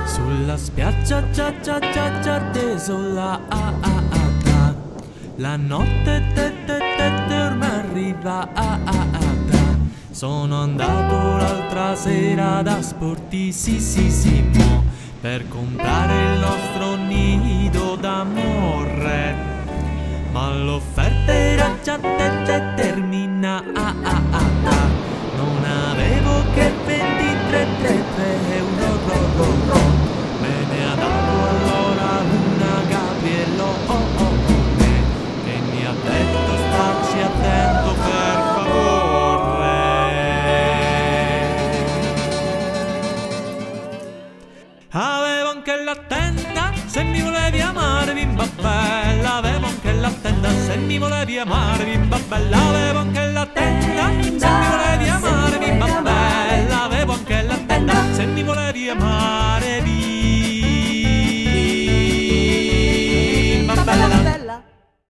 Sulla spiaggia già desolata, la notte ormai arrivata. Sono andato l'altra sera da Sportissimo per comprare il nostro nido d'amore, ma l'offerta era già terminata. Non avevo che 23 euro. Me ne ha dato allora una Gabriellone che mi ha detto starci attento per favore. Avevo anche la tenda se mi volevi amare bimba bella, avevo anche la tenda se mi volevi amare bimba bella, avevo anche la tenda se mi volevi amare